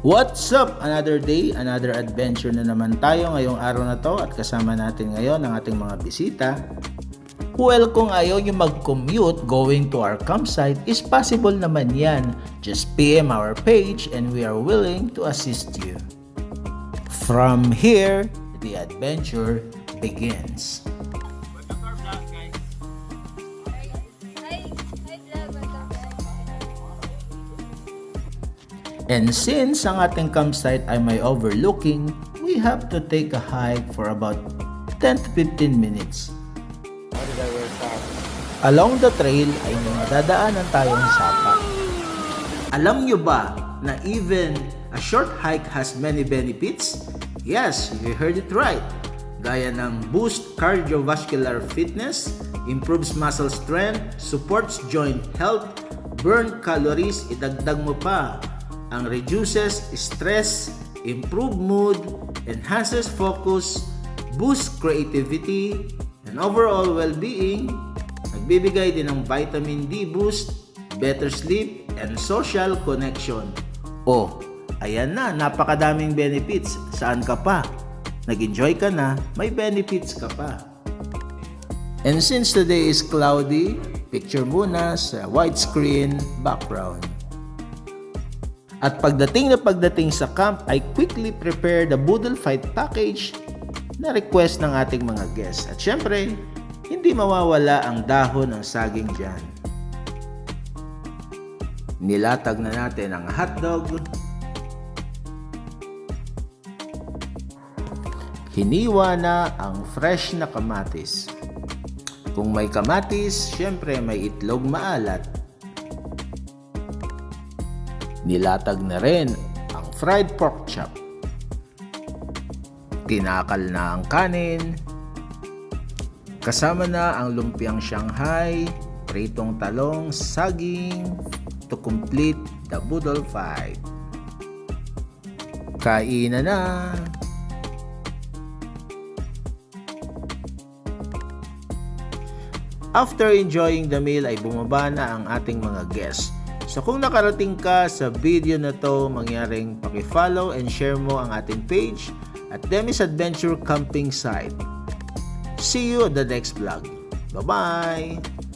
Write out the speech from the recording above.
What's up? Another day, another adventure na naman tayo ngayong araw na to at kasama natin ngayon ang ating mga bisita. Well, kung ayaw nyo mag-commute going to our campsite is possible naman yan. Just PM our page and we are willing to assist you. From here, the adventure begins. And since ang ating campsite ay may overlooking, we have to take a hike for about 10 to 15 minutes. Along the trail ay may madadaanan tayong sapa. Alam nyo ba na even a short hike has many benefits? Yes, you heard it right. Gaya ng boost cardiovascular fitness, improves muscle strength, supports joint health, burn calories, idagdag mo pa ang reduces stress, improve mood, enhances focus, boosts creativity, and overall well-being, nagbibigay din ng vitamin D boost, better sleep, and social connection. Oh, ayan na, napakadaming benefits. Saan ka pa? Nag-enjoy ka na, may benefits ka pa. And since today is cloudy, picture muna sa widescreen background. At pagdating sa camp ay quickly prepare the Boodle Fight package na request ng ating mga guests. At syempre, hindi mawawala ang dahon ng saging dyan. Nilatag na natin ang hotdog. Hiniwa na ang fresh na kamatis. Kung may kamatis, syempre may itlog maalat. Nilatag na rin ang fried pork chop. Tinakal na ang kanin. Kasama na ang lumpiang Shanghai, pritong talong, saging to complete the Boodle Fight. Kainan na! After enjoying the meal ay bumaba na ang ating mga guests. So kung nakarating ka sa video na to, mangyaring paki-follow and share mo ang ating page at Demi's Adventure Camping Site. See you at the next vlog. Bye-bye!